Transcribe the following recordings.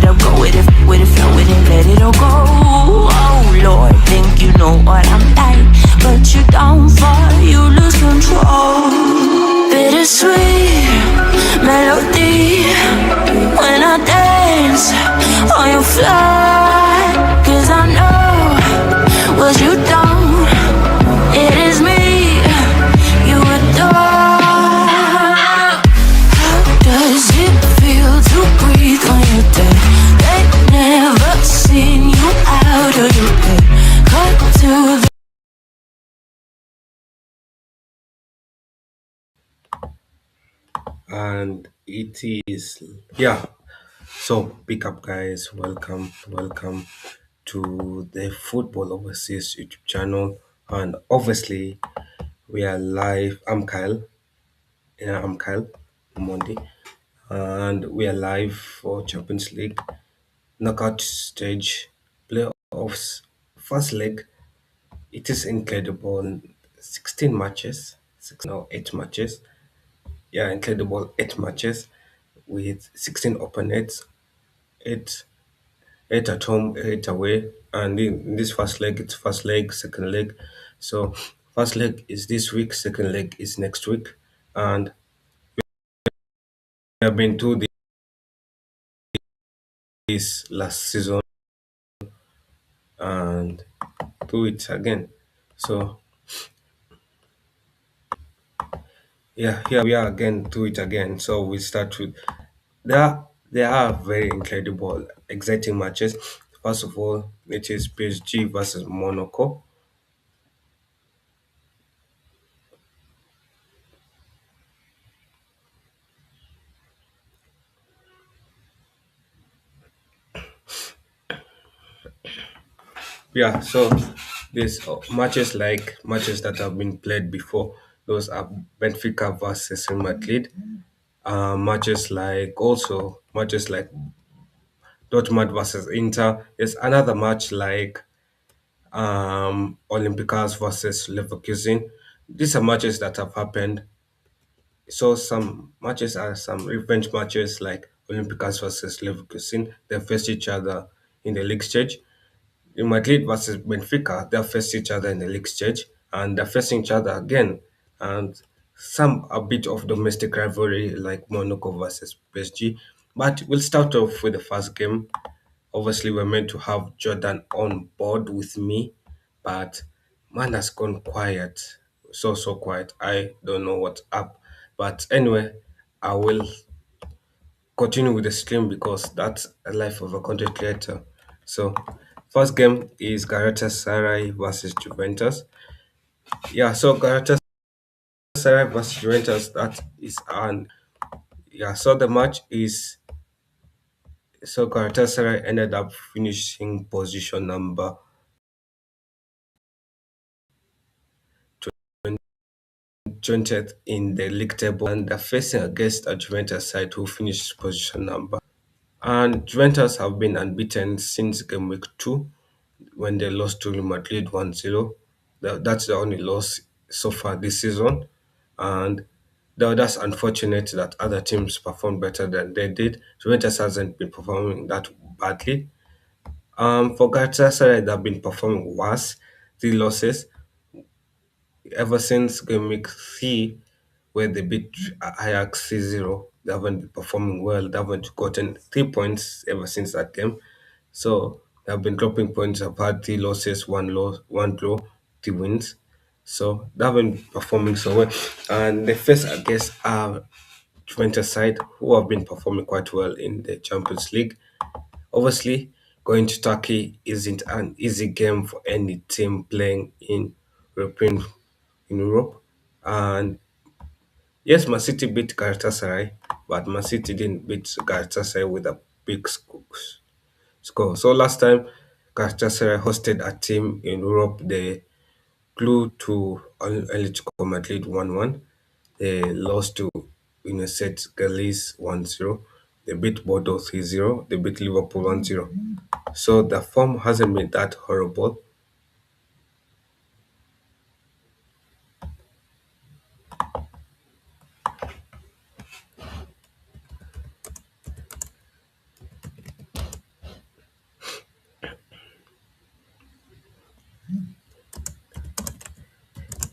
it up, go with it, flow with it, let it all go. Oh Lord, think you know what I'm like, but you don't fall, you lose control. Bittersweet melody when I dance on your fly, 'cause I know what you don't. It is me you adore. How does it feel to breathe when you're dead? They never seen you out of your bed. Cut to the And it is, yeah. So pick up, guys. Welcome to the Football Overseas YouTube channel. And obviously, we are live. I'm Kyle Monday, and we are live for Champions League knockout stage playoffs. First leg, it is incredible. 16 matches, 8 matches. Yeah, incredible 8 matches with 16 opponents, eight eight at home, eight away. And in this first leg, it's first leg, second leg. So first leg is this week, second leg is next week. And we have been to this last season and do it again. So yeah, here we are again, do it again. So we start with there are very incredible, exciting matches. First of all, it is PSG versus Monaco. Yeah, so these matches that have been played before. Those are Benfica versus Real Madrid. Matches like Dortmund versus Inter. There's another match like Olympiacos versus Leverkusen. These are matches that have happened. So some matches are some revenge matches like Olympiacos versus Leverkusen. They faced each other in the league stage. In Madrid versus Benfica, they faced each other in the league stage, and they're facing each other again. And some a bit of domestic rivalry like Monaco versus PSG. But we'll start off with the first game. Obviously, we're meant to have Jordan on board with me, but man has gone quiet. So quiet. I don't know what's up. But anyway, I will continue with the stream because that's a life of a content creator. So, first game is Galatasaray versus Juventus. Yeah, so Galatasaray versus Juventus. That is an yeah. So the match is so Galatasaray ended up finishing position number 20th in the league table, and they're facing against a Juventus side who finished position number. And Juventus have been unbeaten since game week 2 when they lost to Real Madrid 1-0. That's the only loss so far this season. And that's unfortunate that other teams performed better than they did. Juventus hasn't been performing that badly. For Galatasaray, they've been performing worse. 3 losses ever since game week 3, where they beat Ajax 3-0. They haven't been performing well. They haven't gotten 3 points ever since that game. So they have been dropping points. I've had 3 losses, one draw, 3 wins. So they haven't been performing so well. And they face against Juventus side who have been performing quite well in the Champions League. Obviously, going to Turkey isn't an easy game for any team playing European in Europe. And yes, Man City beat Galatasaray, but Man City didn't beat Galatasaray with a big score. So last time Galatasaray hosted a team in Europe, they flew to Atletico Madrid 1-1. They lost to United Galles 1-0. They beat Bordeaux 3-0. They beat Liverpool 1-0. So the form hasn't been that horrible.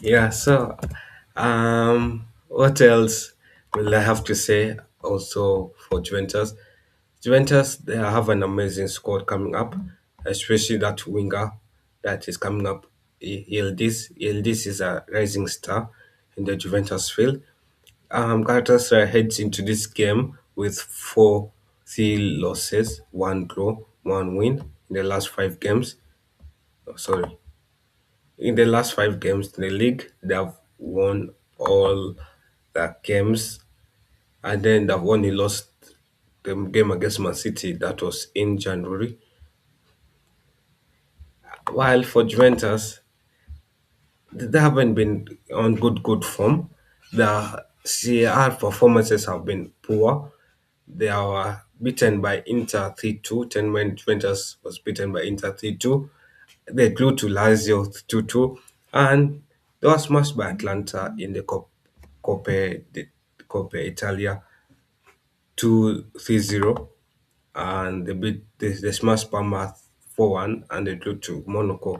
Yeah, so what else will I have to say also for Juventus? Juventus, they have an amazing squad coming up, especially that winger that is coming up. Yildiz is a rising star in the Juventus field. Galatasaray heads into this game with four three losses, one draw, one win in the last five games. Oh, sorry, in the last five games in the league, they have won all the games, and then they've only lost the game against Man City that was in January. While for Juventus, they haven't been on good form. The CAR performances have been poor. They are beaten by Inter 3-2. 10 when Juventus was beaten by Inter 3-2. They drew to Lazio 2-2. And they were smashed by Atlanta in the Coppa Italia 2-3-0. And they smashed Parma 4-1 and they drew to Monaco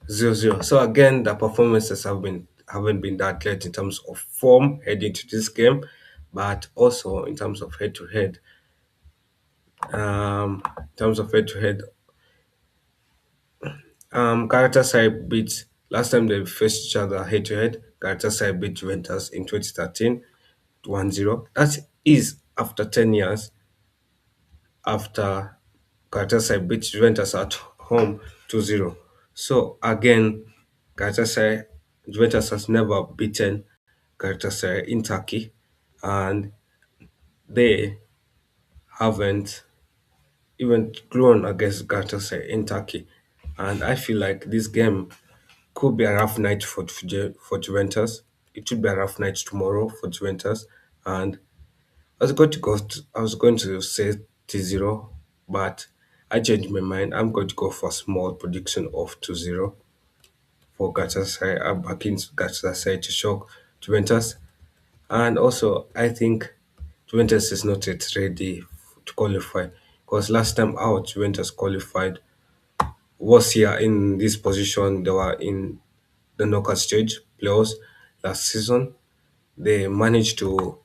0-0. So again, the performances haven't been that great in terms of form heading to this game, but also in terms of head to head. In terms of head to head, Galatasaray beat last time they faced each other head to head. Galatasaray beat Juventus in 2013 1-0. That is after 10 years after Galatasaray beat Juventus at home 2-0. So again, Galatasaray Juventus has never beaten Galatasaray in Turkey, and they haven't even drawn against Galatasaray in Turkey. And I feel like this game could be a rough night for Juventus. It should be a rough night tomorrow for Juventus. And I was going to say 2-0, but I changed my mind. I'm going to go for a small prediction of 2-0 for Galatasaray. I'm backing Galatasaray to shock Juventus. And also, I think Juventus is not yet ready to qualify because last time out, Juventus qualified was here in this position. They were in the knockout stage playoffs last season. They managed to,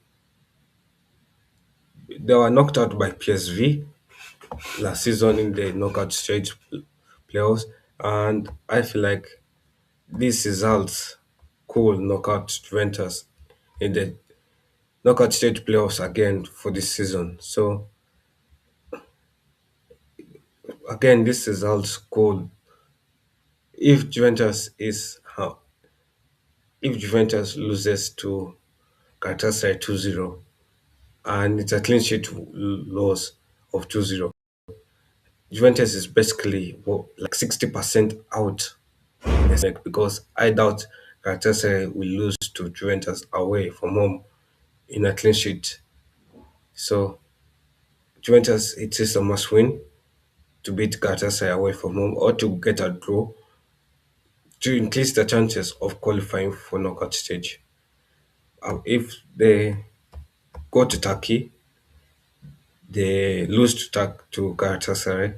they were knocked out by PSV last season in the knockout stage playoffs. And I feel like these results could knock out Juventus in the knockout stage playoffs again for this season. So again, this results could if Juventus is how if Juventus loses to Galatasaray 2-0 and it's a clean sheet loss of 2-0, Juventus is basically like 60% out because I doubt Galatasaray will lose to Juventus away from home in a clean sheet. So Juventus, it is a must win to beat Galatasaray away from home or to get a draw to increase the chances of qualifying for knockout stage. If they go to Turkey, they lose to Galatasaray,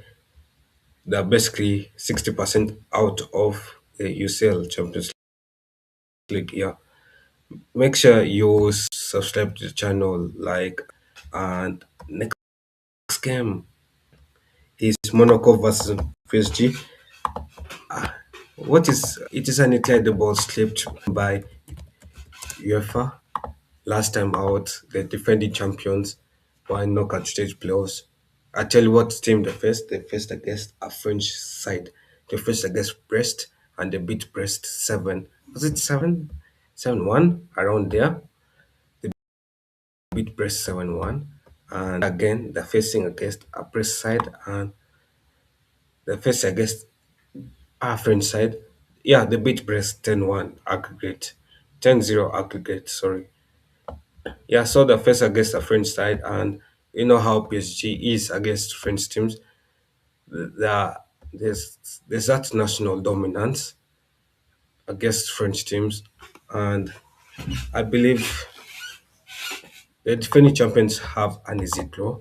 they're basically 60% out of the UCL Champions League. Yeah. Make sure you subscribe to the channel, like, and next game is Monaco versus PSG. What is it is an incredible slipped by UEFA last time out, the defending champions were in knockout stage playoffs. I tell you what team they faced. They faced against a French side. They faced against Brest and they beat Brest 7. Was it 7? 7-1 around there. Beat Brest 7-1. And again they're facing against a Brest side and they faced against a French side. Yeah, they beat Brest 10-1 aggregate. 10-0 aggregate, sorry. Yeah, so the first against the French side, and you know how PSG is against French teams. There's that national dominance against French teams, and I believe the defending champions have an easy draw.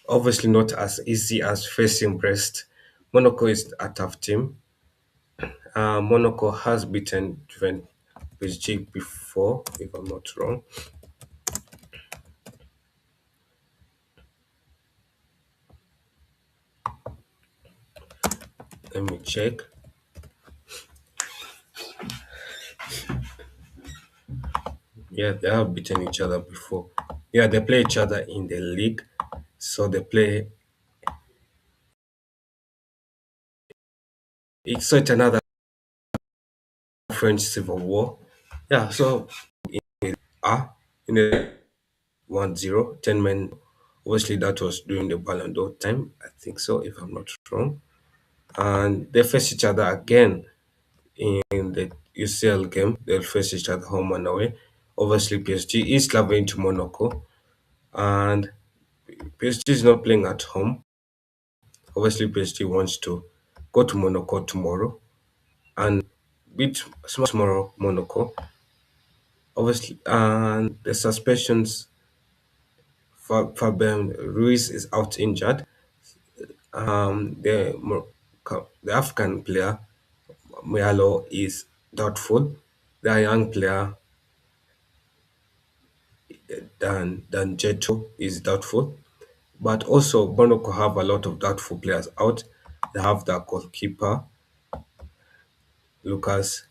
Obviously, not as easy as facing Brest. Monaco is a tough team, Monaco has beaten Juventus PSG before, if I'm not wrong. Let me check. Yeah, they have beaten each other before. Yeah, they play each other in the league. So they play. It's another French Civil War. Yeah, so in the 1-0, 10 men. Obviously, that was during the Ballon d'Or time. I think so, if I'm not wrong. And they face each other again in the UCL game. They'll face each other home and away. Obviously, PSG is traveling to Monaco, and PSG is not playing at home. Obviously, PSG wants to go to Monaco tomorrow and beat tomorrow Monaco. Obviously, and the suspicions Fabian Ruiz is out injured. The African player Mialo is doubtful. The young player Dan Jeto is doubtful. But also Monaco have a lot of doubtful players out. They have the goalkeeper Lucas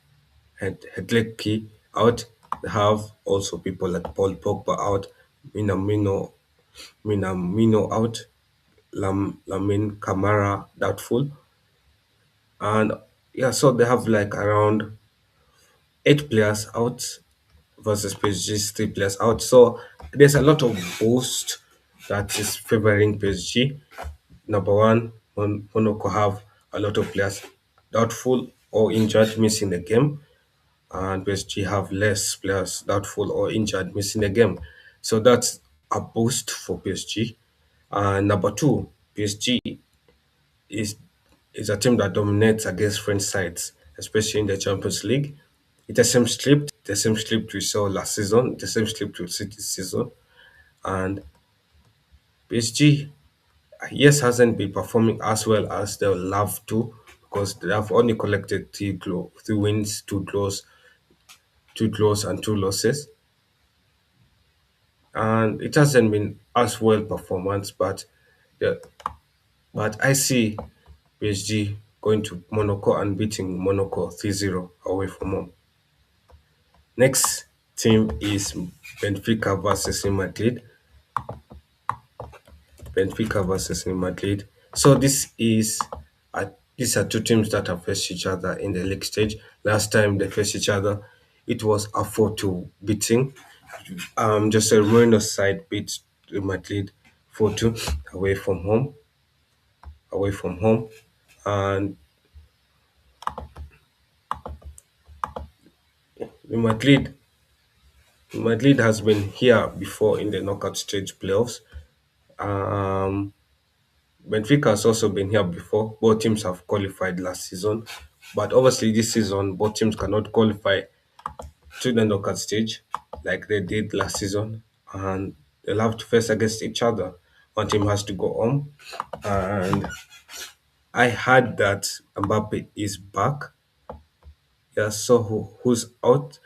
Hedlecki out. They have also people like Paul Pogba out, Minamino Minamino out, Lamin Kamara doubtful, and yeah, so they have like around 8 players out versus PSG's 3 players out. So there's a lot of boost that is favoring PSG. Number one, Monaco have a lot of players doubtful or injured, missing the game, and PSG have less players doubtful or injured, missing the game. So that's a boost for PSG. And number two, PSG is is a team that dominates against French sides, especially in the Champions League. It's the same script we saw last season, the same script we see this season. And PSG, yes, hasn't been performing as well as they would love to because they have only collected 3 wins, 2 draws, and 2 losses. And it hasn't been as well performance, the, but I see PSG going to Monaco and beating Monaco 3-0 away from home. Next team is Benfica versus Real Madrid. Benfica versus Real Madrid. So these are two teams that have faced each other in the league stage. Last time they faced each other, it was a 4-2 beating. Jose Mourinho's side beat Real Madrid 4-2 away from home. Away from home, and Real Madrid has been here before in the knockout stage playoffs. Um, Benfica has also been here before. Both teams have qualified last season, but obviously this season both teams cannot qualify to the knockout stage like they did last season, and they'll have to face against each other. One team has to go home, and I heard that Mbappe is back. Yeah, so who's out?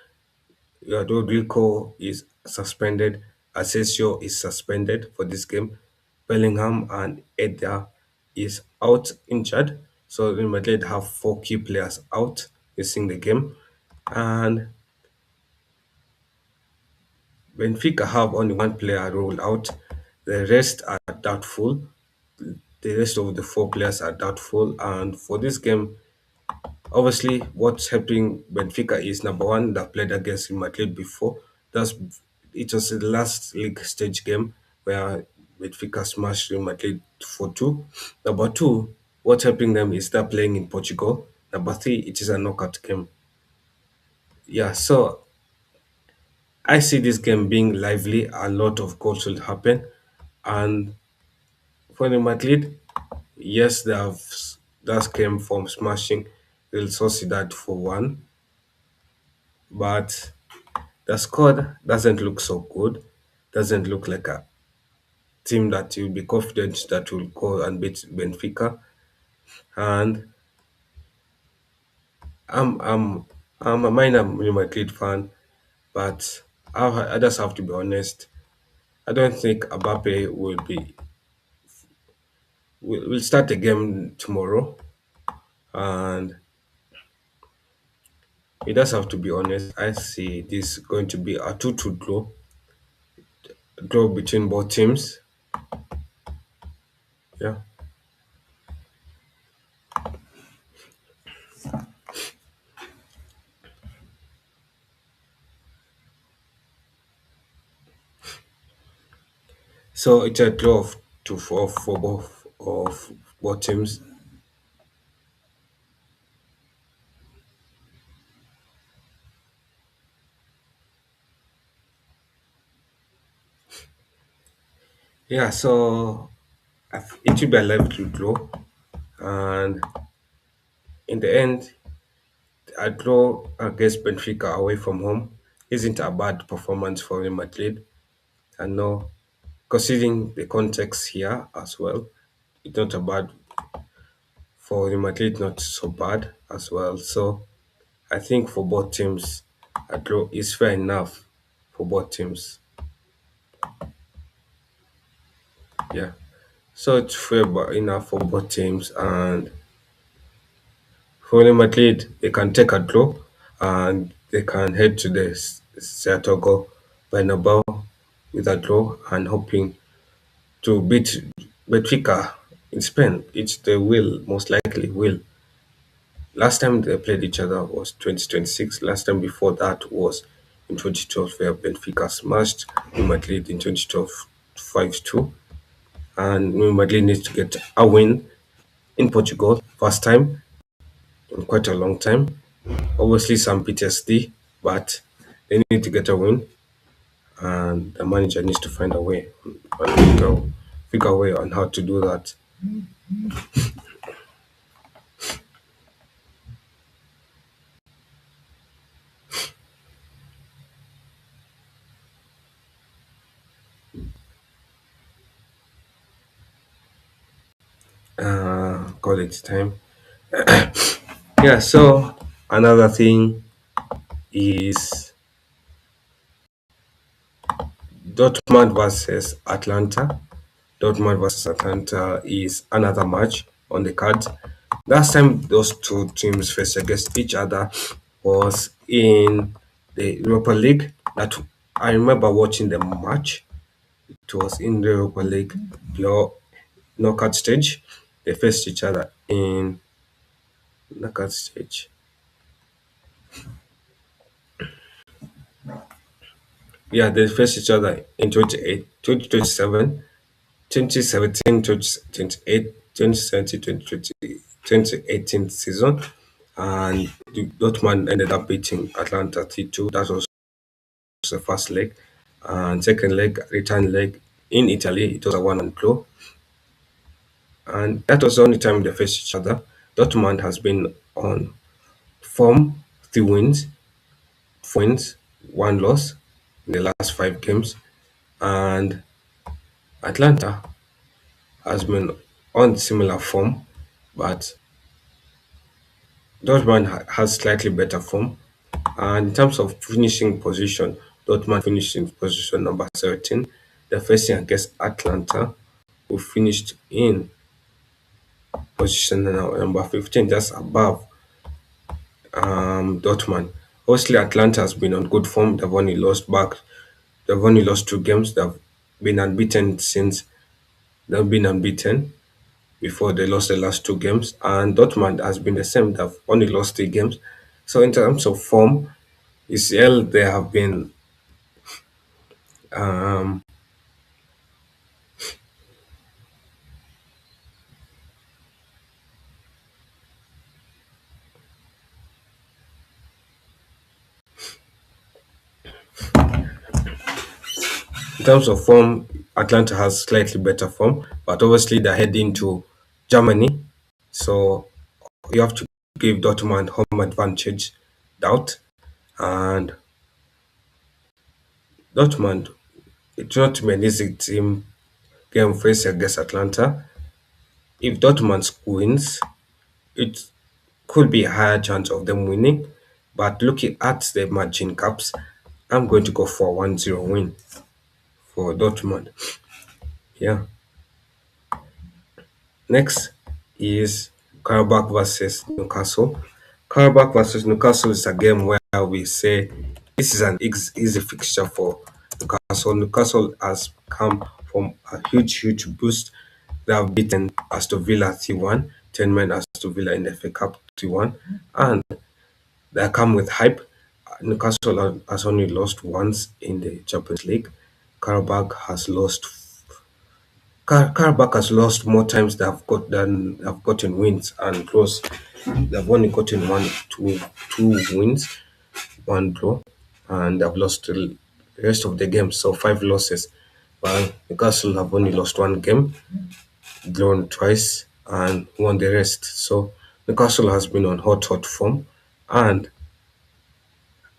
Rodrigo is suspended. Asensio is suspended for this game. Bellingham and Eder is out injured. So Real Madrid have 4 key players out missing the game. And Benfica have only one player ruled out. The rest are doubtful. The rest of the 4 players are doubtful. And for this game, obviously, what's helping Benfica is number one that played against Real Madrid before. That's it was the last league stage game where Benfica smashed Real Madrid 4-2. Number two, what's helping them is they're playing in Portugal. Number three, it is a knockout game. Yeah, so I see this game being lively. A lot of goals will happen, and for Real Madrid, yes, they have that came from smashing Real Sociedad 4-1, but the squad doesn't look so good. Doesn't look like a team that you'll be confident that will go and beat Benfica. And I'm I'm I'm a minor Real Madrid fan, but I just have to be honest. I don't think Mbappe will start the game tomorrow, and we just have to be honest. I see this going to be a 2-2 draw between both teams. Yeah. So it's a draw of 2-4 for both teams. Yeah. So it will be a lively draw, and in the end, a draw against Benfica away from home isn't a bad performance for Real Madrid. And no, considering the context here as well, it's not a bad for Real Madrid, not so bad as well. So I think for both teams, a draw is fair enough for both teams. Yeah. So it's fair enough for both teams, and for Real Madrid, they can take a draw and they can head to the Santiago Bernabeu with a draw and hoping to beat Benfica in Spain. It's the will, most likely will. Last time they played each other was 2026. Last time before that was in 2012, where Benfica smashed Real Madrid in 2012 5-2. And Real Madrid needs to get a win in Portugal, first time in quite a long time. Obviously, some PTSD, but they need to get a win, and the manager needs to find a way and figure a way on how to do that. Call it time. Yeah. So another thing is Dortmund versus Atlanta. Dortmund versus Atlanta is another match on the card. Last time those two teams faced against each other was in the Europa League. That I remember watching the match. It was in the Europa League knockout stage. They faced each other in knockout stage. Yeah, they faced each other in 2027, 2017, 2028, 2017, 2018 season. And Dortmund ended up beating Atlanta 3-2. That was the first leg. And second leg, return leg in Italy, it was a 1-1 draw. And that was the only time they faced each other. Dortmund has been on form, 3 wins, 4 wins, 1 loss in the last 5 games. And Atlanta has been on similar form, but Dortmund has slightly better form. And in terms of finishing position, Dortmund finished in position number 17. They're facing against Atlanta, who finished in position number 15, just above Dortmund. Obviously, Atlanta has been on good form. They've only lost 2 games. They've been unbeaten since they've been unbeaten before they lost the last 2 games. And Dortmund has been the same. They've only lost 3 games. So in terms of form, UCL they have been um, in terms of form, Atlanta has slightly better form, but obviously they're heading to Germany. So you have to give Dortmund home advantage doubt. And Dortmund, it's not an easy team game face against Atlanta. If Dortmund wins, it could be a higher chance of them winning. But looking at the margin caps, I'm going to go for 1-0 win for Dortmund. Yeah. Next is Karabakh versus Newcastle. Karabakh versus Newcastle is a game where we say this is an easy fixture for Newcastle. Newcastle has come from a huge boost. They have beaten Aston Villa 3-1, 10 men Aston Villa in the FA Cup 3-1, and they come with hype. Newcastle has only lost once in the Champions League. Karabakh has lost Karabakh has lost more times than they've gotten wins and draws. They've only gotten two wins, one draw, and they've lost the rest of the games, so 5 losses. While Newcastle have only lost one game, drawn twice, and won the rest. So Newcastle has been on hot form, and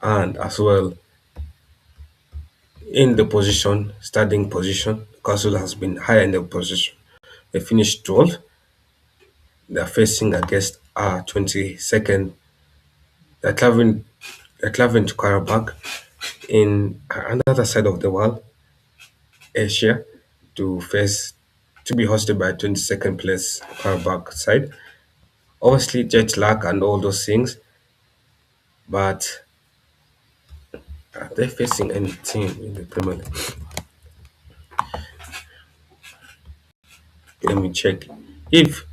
as well in the starting position, Newcastle has been higher in the position. They finished 12th. They're facing against 22nd. They're traveling, they're traveling to Karabakh in another side of the world, Asia, to face to be hosted by 22nd place Karabakh side. Obviously, jet lag and all those things, but are they facing any team in the Premier League? Let me check. If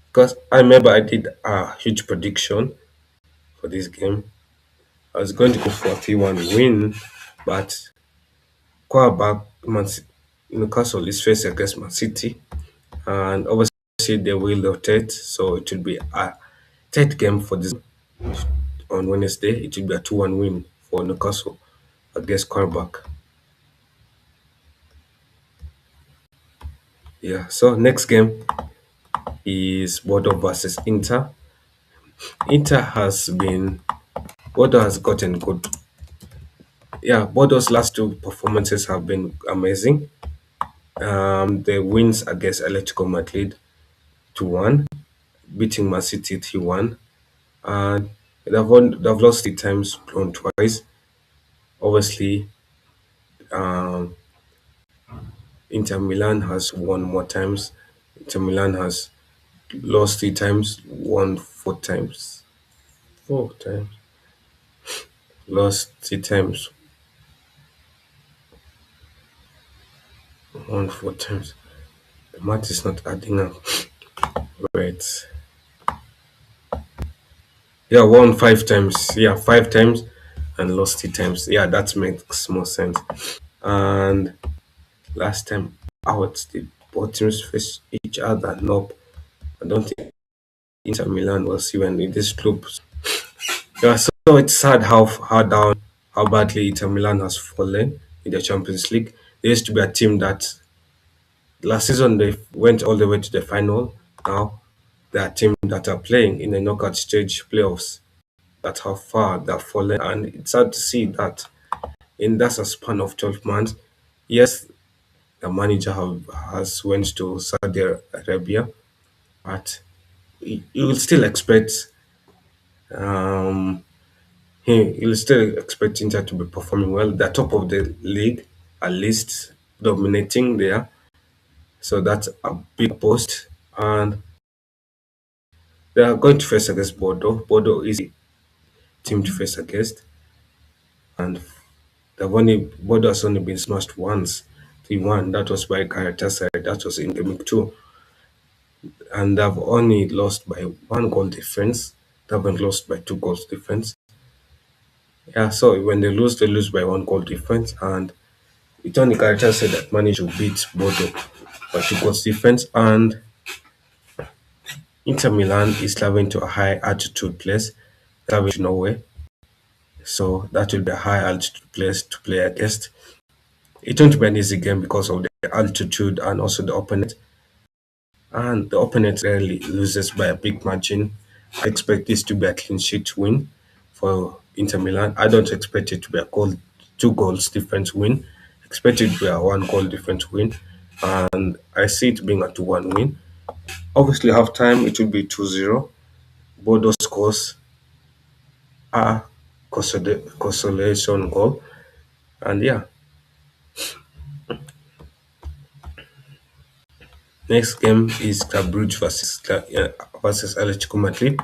because I remember I did a huge prediction for this game. I was going to go for a 3-1 win, but Quarterback Newcastle is facing against Man City, and obviously they will rotate, so it will be a third game for this on Wednesday. It will be a 2-1 win for Newcastle against Quarterback. Yeah. So next game is Bordeaux versus Inter. Inter has been Bordeaux has gotten good. Yeah, Bordeaux's last two performances have been amazing. The wins against Atletico Madrid 2-1, beating Man City 3-1, and they've lost 3 times, drawn twice. Obviously, um, Inter Milan has won more times. Inter Milan has lost 3 times, won 4 times. 4 times. Lost 3 times, won 4 times. The math is not adding up. Right. Yeah, won 5 times. Yeah, 5 times and lost 3 times. Yeah, that makes more sense. And last time out, the both teams faced each other. Nope. I don't think Inter Milan will see when in this group. Yeah, so it's sad how badly Inter Milan has fallen in the Champions League. There used to be a team that last season they went all the way to the final. Now they are a team that are playing in the knockout stage playoffs. That's how far they've fallen, and it's sad to see that in that's a span of 12 months. Yes, the manager has went to Saudi Arabia, but you will still expect um, you'll still expect Inter to be performing well. They're top of the league, at least dominating there. So that's a big post, and they are going to face against Bordeaux. Bordeaux is a team to face against, and Bordeaux has only been smashed once, 3-1. That was by Galatasaray. That was in game 2. And they've only lost by 1 goal difference. They haven't lost by 2 goals difference. Yeah, so when they lose by 1 goal difference, and it's only Galatasaray that managed to beat Bordeaux by 2 goals difference. And Inter Milan is traveling to a high altitude place, traveling to Norway. So that will be a high altitude place to play against. It won't be an easy game because of the altitude and also the opponent. And the opponent rarely loses by a big margin. I expect this to be a clean sheet win for Inter Milan. I don't expect it to be a 2 goals difference win. I expect it to be a 1 goal difference win. And I see it being a 2-1 win. Obviously, half time it will be 2-0. Bodo scores a consolation goal. And yeah, next game is Club Brugge versus Atletico Madrid.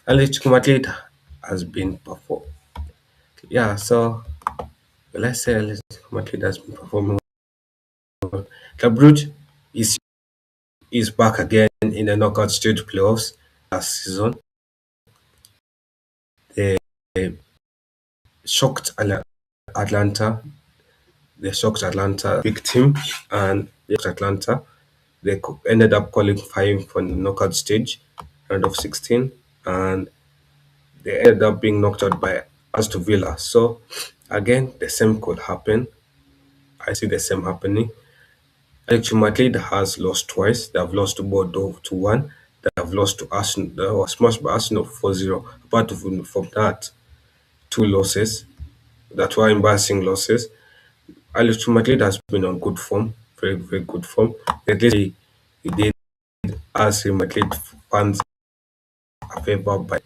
Atletico Madrid has been performed. Yeah, so let's say Atletico Madrid has been performing well. Club Brugge is back again in the knockout stage playoffs last season. They shocked Atlanta. They shocked Atlanta, big team, and they shocked Atlanta. They ended up qualifying for the knockout stage, round of 16, and they ended up being knocked out by Aston Villa. So again, the same could happen. I see the same happening. Atletico Madrid has lost twice. They have lost to Bordeaux 2-1. They have lost to Arsenal. They were smashed by Arsenal 4-0. Apart from that, two losses that were embarrassing losses. Atletico Madrid has been on good form, very, very good form. They did as Real Madrid fans a favor by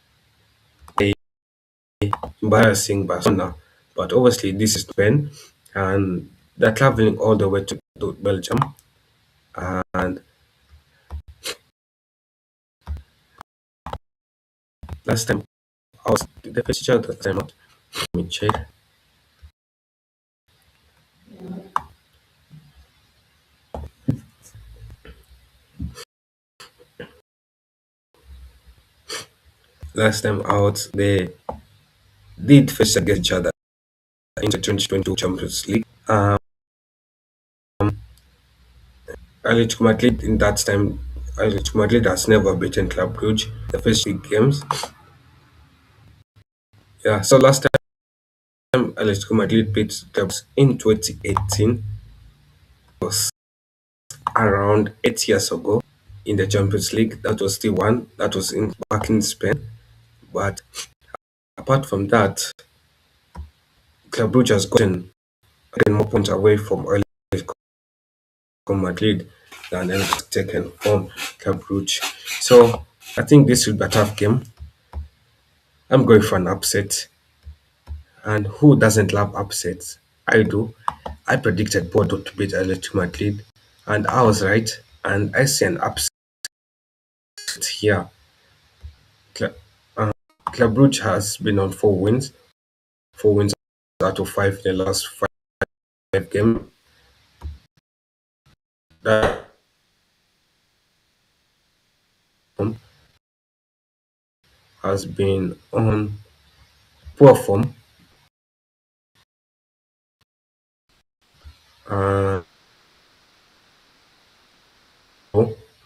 embarrassing Barcelona. But obviously, this is Spain, and they're traveling all the way to Belgium. And last time, I was the first child that time out. Let me check. Last time out, they did face against each other in the 2022 Champions League. Atletico Madrid in that time, Atletico Madrid has never beaten Club Brugge the first three games. Yeah, so last time Atletico Madrid beat clubs in 2018 was around 8 years ago in the Champions League. That was still one. That was in back in Spain. But apart from that, Club Brugge has gotten more points away from Atletico Madrid than anything taken from Club Brugge. So I think this will be a tough game. I'm going for an upset. And who doesn't love upsets? I do. I predicted Porto to beat Atletico Madrid, and I was right. And I see an upset here. Cla- uh, Club Brugge has been on 4 wins out of 5 in the last five games. That um, has been on poor form. Uh,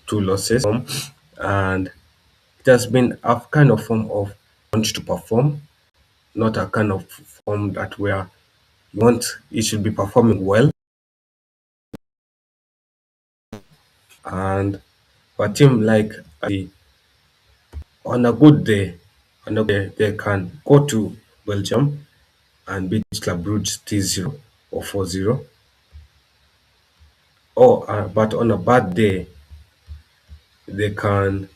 2 losses, and it has been a kind of form of want to perform, not a kind of form that where you want it should be performing well. And for a team like on a good day, they can go to Belgium and beat Club Brugge 3-0 or 4-0. Or but on a bad day, they can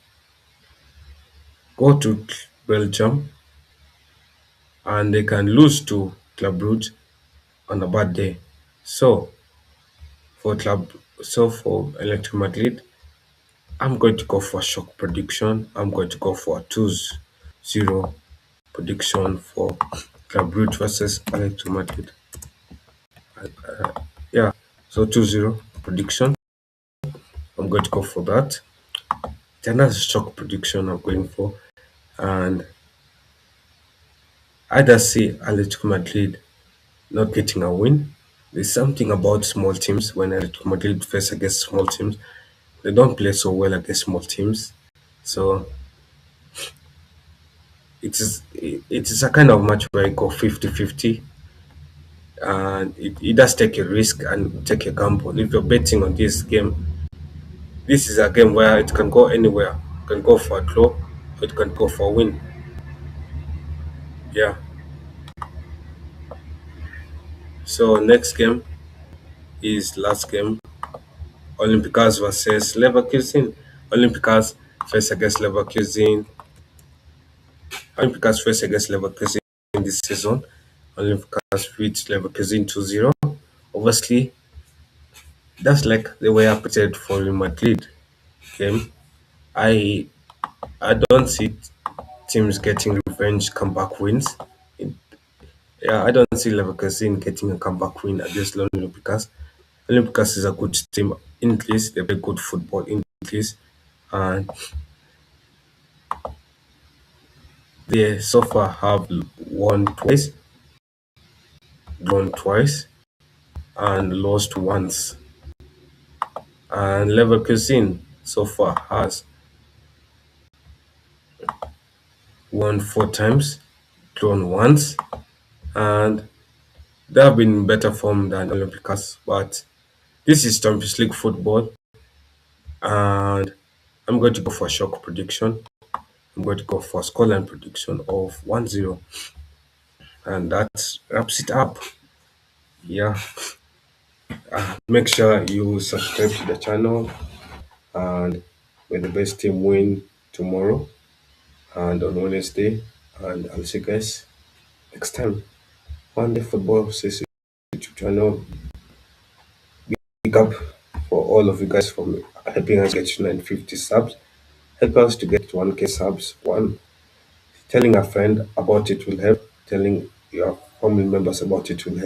go to Belgium and they can lose to Club Brugge on a bad day. So for for Electric Madrid, I'm going to go for shock prediction. I'm going to go for a 2-0 prediction for Club Brugge versus Electric Madrid. Yeah, so 2-0 prediction. I'm going to go for that. Then that's a shock prediction I'm going for. And I just see Atletico Madrid not getting a win. There's something about small teams when Atletico Madrid face against small teams. They don't play so well against small teams. So it is a kind of match where you go 50-50, and it does take a risk and take a gamble. If you're betting on this game, this is a game where it can go anywhere. It can go for a draw, or it can go for a win. Yeah. So next game is last game. Olympiacos versus Leverkusen. Olympiacos face against Leverkusen. Olympiacos first against Leverkusen this season. Olympiacos beat Leverkusen 2-0. Obviously, that's like they were prepared for Real Madrid game. I I don't see teams getting revenge comeback wins. Yeah, I don't see Leverkusen getting a comeback win against London Olympiacos. Olympiacos is a good team in Greece. They play good football in Greece, and they so far have won twice, drawn twice, and lost once. And Leverkusen so far has won 4 times, drawn once, and they have been in better form than Olympiacos. But this is Champions League football, and I'm going to go for a shock prediction. I'm going to go for a scoreline prediction of 1-0, and that wraps it up. Yeah, make sure you subscribe to the channel, and may the best team win tomorrow and on Wednesday. And I'll see you guys next time on the Football CC YouTube channel. Big up for all of you guys for helping us get to 950 subs. Help us to get to 1K subs. One, telling a friend about it will help. Telling your family members about it will help.